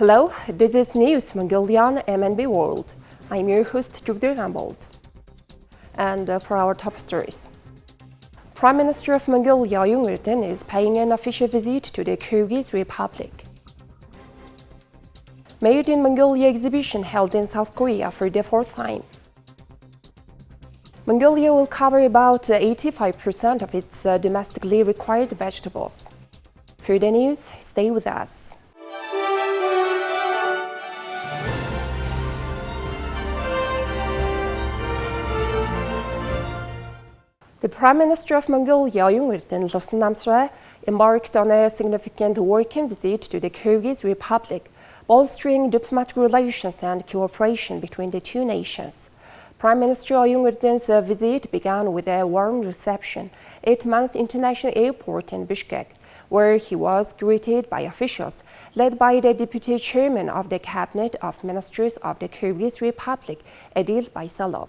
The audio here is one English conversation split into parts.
Hello, this is News Mongolian MNB World. I'm your host, Rambold. And for our top stories. Prime Minister of Mongolia L.Oyun-Erdene is paying an official visit to the Kyrgyz Republic. Made in Mongolia exhibition held in South Korea for the fourth time. Mongolia will cover about 85% of its domestically required vegetables. For the news, stay with us. The Prime Minister of Mongolia, L.Oyun-Erdene, embarked on a significant working visit to the Kyrgyz Republic, bolstering diplomatic relations and cooperation between the two nations. Prime Minister L.Oyun-Erdene's visit began with a warm reception at Mans International Airport in Bishkek, where he was greeted by officials led by the Deputy Chairman of the Cabinet of Ministers of the Kyrgyz Republic, Adil Baysalov.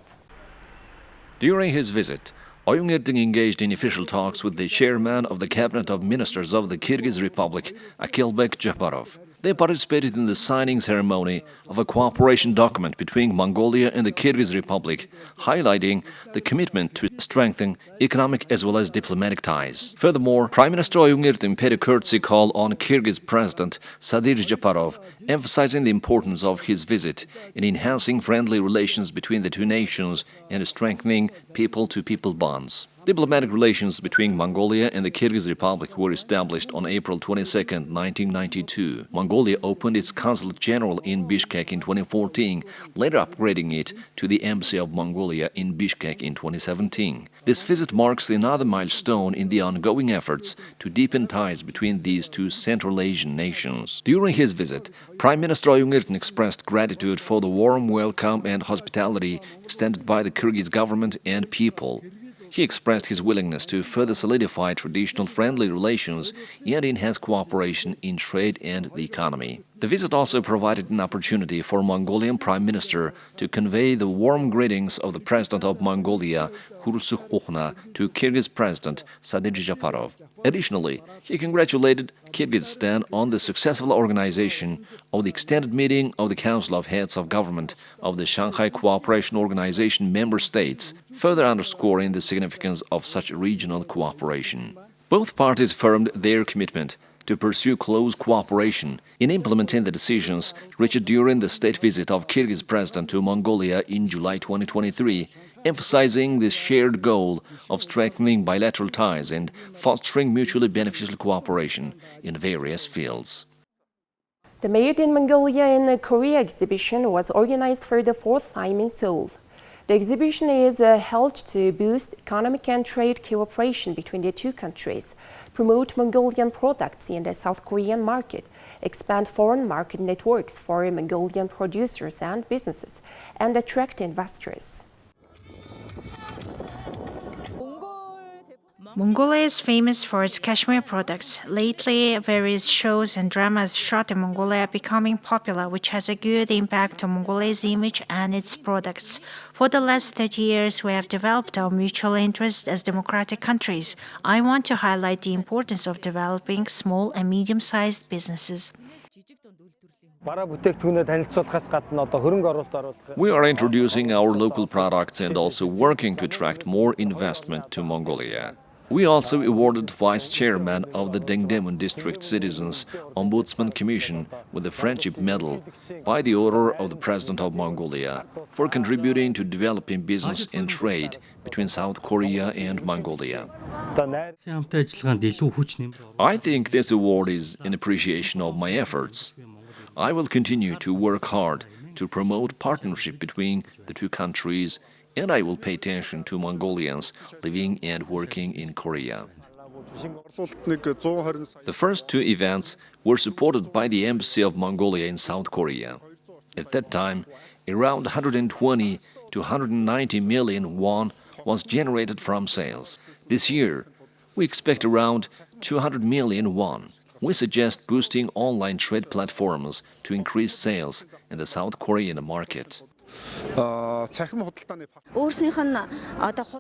During his visit, L.Oyun-Erdene engaged in official talks with the chairman of the Cabinet of Ministers of the Kyrgyz Republic, Akilbek Japarov. They participated in the signing ceremony of a cooperation document between Mongolia and the Kyrgyz Republic, highlighting the commitment to strengthen economic as well as diplomatic ties. Furthermore, Prime Minister L.Oyun-Erdene paid a courtesy call on Kyrgyz President Sadir Japarov, emphasizing the importance of his visit in enhancing friendly relations between the two nations and strengthening people-to-people bonds. Diplomatic relations between Mongolia and the Kyrgyz Republic were established on April 22, 1992. Mongolia opened its Consulate General in Bishkek in 2014, later upgrading it to the Embassy of Mongolia in Bishkek in 2017. This visit marks another milestone in the ongoing efforts to deepen ties between these two Central Asian nations. During his visit, Prime Minister L.Oyun-Erdene expressed gratitude for the warm welcome and hospitality extended by the Kyrgyz government and people. He expressed his willingness to further solidify traditional friendly relations and enhance cooperation in trade and the economy. The visit also provided an opportunity for Mongolian Prime Minister to convey the warm greetings of the President of Mongolia, Khursulukh, to Kyrgyz President Sadir Japarov. Additionally, he congratulated Kyrgyzstan on the successful organization of the extended meeting of the Council of Heads of Government of the Shanghai Cooperation Organization member states, further underscoring the significance of such regional cooperation. Both parties affirmed their commitment to pursue close cooperation in implementing the decisions reached during the state visit of Kyrgyz President to Mongolia in July 2023, emphasizing the shared goal of strengthening bilateral ties and fostering mutually beneficial cooperation in various fields. The Made in Mongolia and Korea exhibition was organized for the fourth time in Seoul. The exhibition is held to boost economic and trade cooperation between the two countries, promote Mongolian products in the South Korean market, expand foreign market networks for Mongolian producers and businesses, and attract investors. Mongolia is famous for its cashmere products. Lately, various shows and dramas shot in Mongolia are becoming popular, which has a good impact on Mongolia's image and its products. For the last 30 years, we have developed our mutual interest as democratic countries. I want to highlight the importance of developing small and medium-sized businesses. We are introducing our local products and also working to attract more investment to Mongolia. We also awarded Vice Chairman of the Dengdemun District Citizens Ombudsman Commission with the Friendship Medal by the order of the President of Mongolia for contributing to developing business and trade between South Korea and Mongolia. I think this award is an appreciation of my efforts. I will continue to work hard to promote partnership between the two countries, and I will pay attention to Mongolians living and working in Korea. The first two events were supported by the Embassy of Mongolia in South Korea. At that time, around 120 to 190 million won was generated from sales. This year, we expect around 200 million won. We suggest boosting online trade platforms to increase sales in the South Korean market.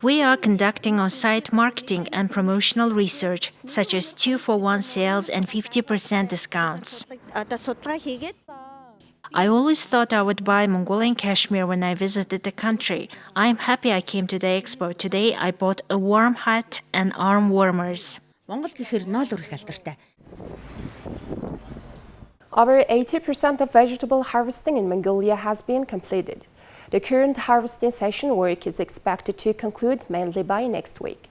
We are conducting on-site marketing and promotional research, such as 2-for-1 sales and 50% discounts. I always thought I would buy Mongolian cashmere when I visited the country. I am happy I came to the expo. Today I bought a warm hat and arm warmers. Монгол гэхэр ноол үрэх алдартай. Over 80% of vegetable harvesting in Mongolia has been completed. The current harvesting session work is expected to conclude mainly by next week.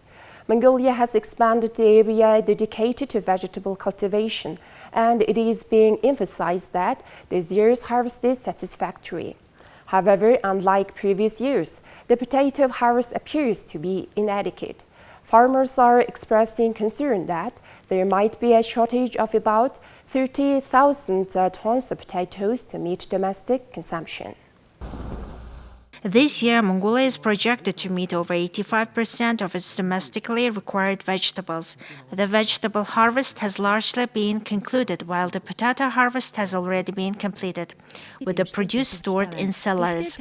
Mongolia has expanded the area dedicated to vegetable cultivation, and it is being emphasized that this year's harvest is satisfactory. However, unlike previous years, the potato harvest appears to be inadequate. Farmers are expressing concern that there might be a shortage of about 30,000 tons of potatoes to meet domestic consumption. This year, Mongolia is projected to meet over 85% of its domestically required vegetables. The vegetable harvest has largely been concluded, while the potato harvest has already been completed, with the produce stored in cellars.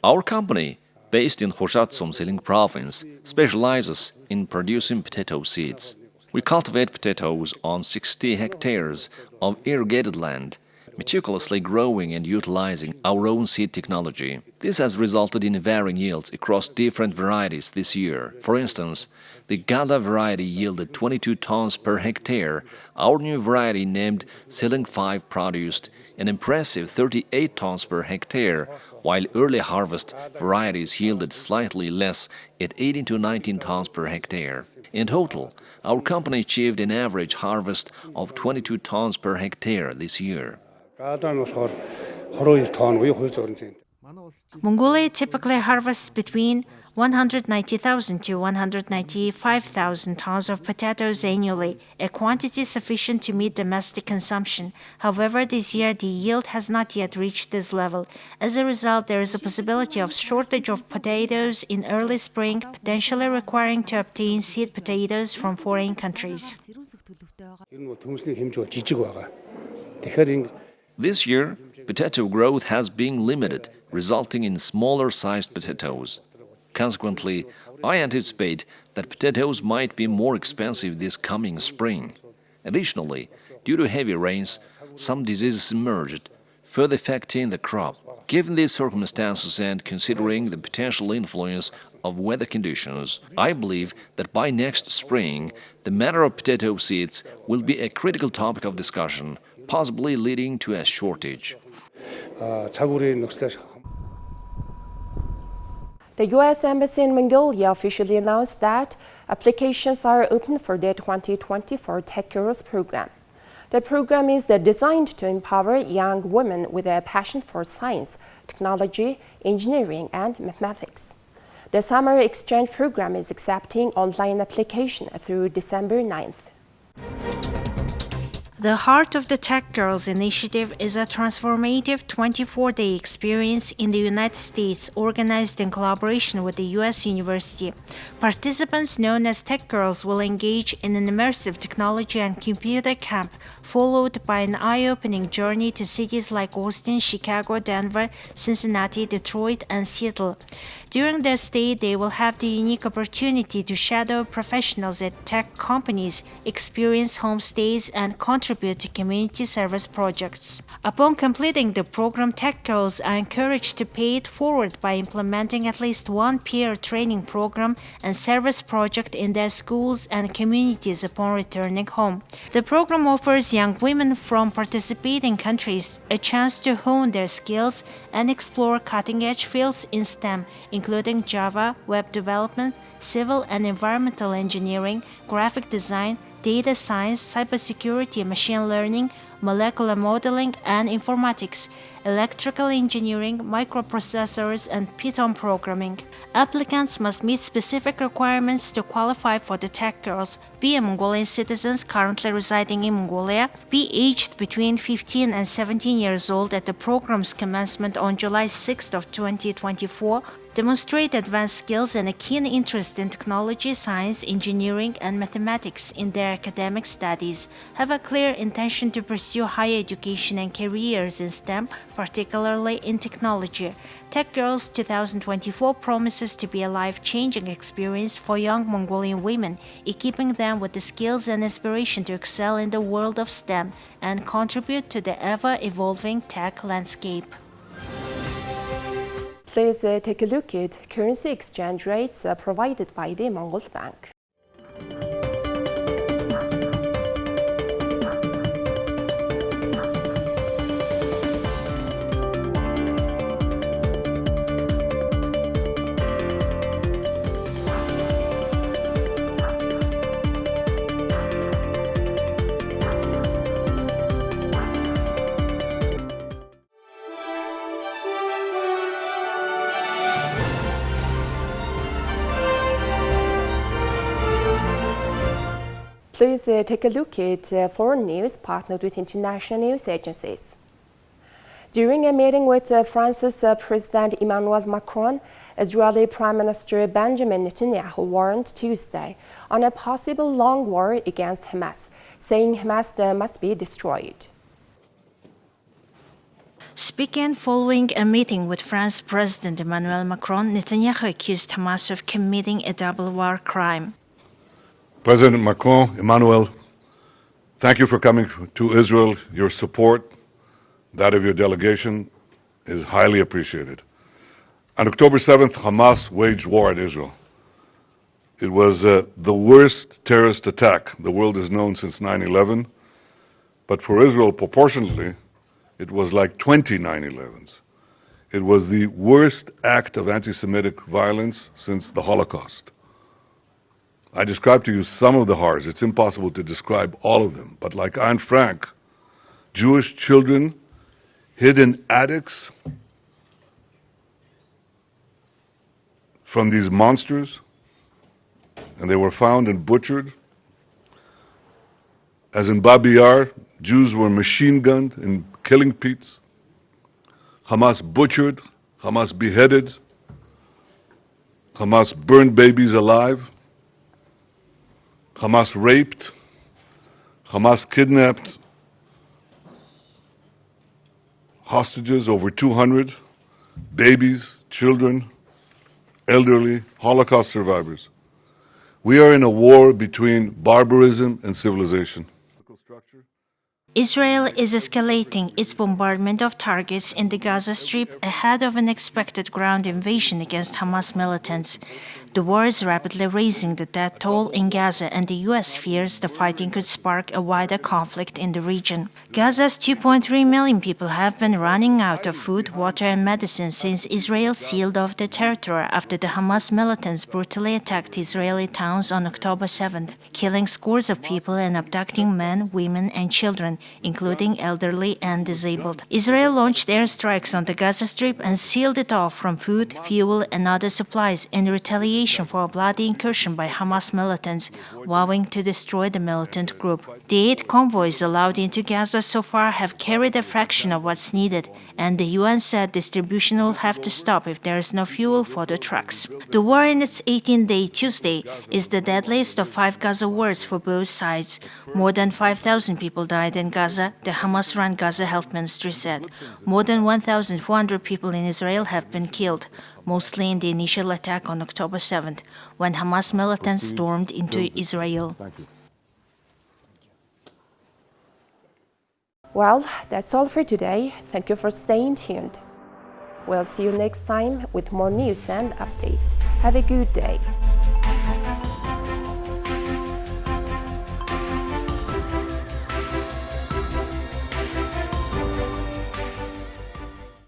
Our company, based in Khorezhsum Seling province, specializes in producing potato seeds. We cultivate potatoes on 60 hectares of irrigated land, meticulously growing and utilizing our own seed technology. This has resulted in varying yields across different varieties this year. For instance, the Gada variety yielded 22 tons per hectare. Our new variety named Seling 5 produced an impressive 38 tons per hectare, while early harvest varieties yielded slightly less at 18 to 19 tons per hectare. In total, our company achieved an average harvest of 22 tons per hectare this year. Mongolia typically harvests between 190,000 to 195,000 tons of potatoes annually, a quantity sufficient to meet domestic consumption. However, this year the yield has not yet reached this level. As a result, there is a possibility of shortage of potatoes in early spring, potentially requiring to obtain seed potatoes from foreign countries. This year, potato growth has been limited, resulting in smaller-sized potatoes. Consequently, I anticipate that potatoes might be more expensive this coming spring. Additionally, due to heavy rains, some diseases emerged, further affecting the crop. Given these circumstances and considering the potential influence of weather conditions, I believe that by next spring, the matter of potato seeds will be a critical topic of discussion, possibly leading to a shortage. The U.S. Embassy in Mongolia officially announced that applications are open for the 2024 Tech Girls program. The program is designed to empower young women with a passion for science, technology, engineering, and mathematics. The summer exchange program is accepting online application through December 9th. The heart of the Tech Girls initiative is a transformative 24-day experience in the United States organized in collaboration with the U.S. University. Participants known as Tech Girls will engage in an immersive technology and computer camp, followed by an eye-opening journey to cities like Austin, Chicago, Denver, Cincinnati, Detroit, and Seattle. During their stay, they will have the unique opportunity to shadow professionals at tech companies, experience homestays, and contribute to community service projects. Upon completing the program, Tech Girls are encouraged to pay it forward by implementing at least one peer training program and service project in their schools and communities upon returning home. The program offers young women from participating countries a chance to hone their skills and explore cutting-edge fields in STEM, including Java, web development, civil and environmental engineering, graphic design, data science, cybersecurity, machine learning, molecular modeling, and informatics, electrical engineering, microprocessors, and Python programming. Applicants must meet specific requirements to qualify for the Tech Girls, be a Mongolian citizens currently residing in Mongolia, be aged between 15 and 17 years old at the program's commencement on July 6th of 2024, demonstrate advanced skills and a keen interest in technology, science, engineering, and mathematics in their academic studies, have a clear intention to pursue higher education and careers in STEM, particularly in technology. Tech Girls 2024 promises to be a life-changing experience for young Mongolian women, equipping them with the skills and inspiration to excel in the world of STEM and contribute to the ever-evolving tech landscape. Please take a look at currency exchange rates provided by the Mongol Bank. Please take a look at foreign news partnered with international news agencies. During a meeting with France's President Emmanuel Macron, Israeli Prime Minister Benjamin Netanyahu warned Tuesday on a possible long war against Hamas, saying Hamas must be destroyed. Speaking following a meeting with France's President Emmanuel Macron, Netanyahu accused Hamas of committing a double war crime. President Macron, Emmanuel, thank you for coming to Israel. Your support, that of your delegation, is highly appreciated. On October 7th, Hamas waged war at Israel. It was the worst terrorist attack the world has known since 9/11, but for Israel, proportionately, it was like 20 9/11s. It was the worst act of anti-Semitic violence since the Holocaust. I described to you some of the horrors. It's impossible to describe all of them. But like Anne Frank, Jewish children hid in attics from these monsters, and they were found and butchered. As in Babi Yar, Jews were machine-gunned in killing pits. Hamas butchered, Hamas beheaded, Hamas burned babies alive. Hamas raped, Hamas kidnapped hostages, over 200, babies, children, elderly, Holocaust survivors. We are in a war between barbarism and civilization. Israel is escalating its bombardment of targets in the Gaza Strip ahead of an expected ground invasion against Hamas militants. The war is rapidly raising the death toll in Gaza, and the U.S. fears the fighting could spark a wider conflict in the region. Gaza's 2.3 million people have been running out of food, water, and medicine since Israel sealed off the territory after the Hamas militants brutally attacked Israeli towns on October 7th, killing scores of people and abducting men, women, and children, including elderly and disabled. Israel launched airstrikes on the Gaza Strip and sealed it off from food, fuel, and other supplies in retaliation for a bloody incursion by Hamas militants, vowing to destroy the militant group. The 8 convoys allowed into Gaza so far have carried a fraction of what's needed, and the UN said distribution will have to stop if there is no fuel for the trucks. The war in its 18th day Tuesday is the deadliest of 5 Gaza wars for both sides. More than 5,000 people died in Gaza, the Hamas-run Gaza Health Ministry said. More than 1,400 people in Israel have been killed, mostly in the initial attack on October 7th, when Hamas militants stormed into Israel. Well, that's all for today. Thank you for staying tuned. We'll see you next time with more news and updates. Have a good day.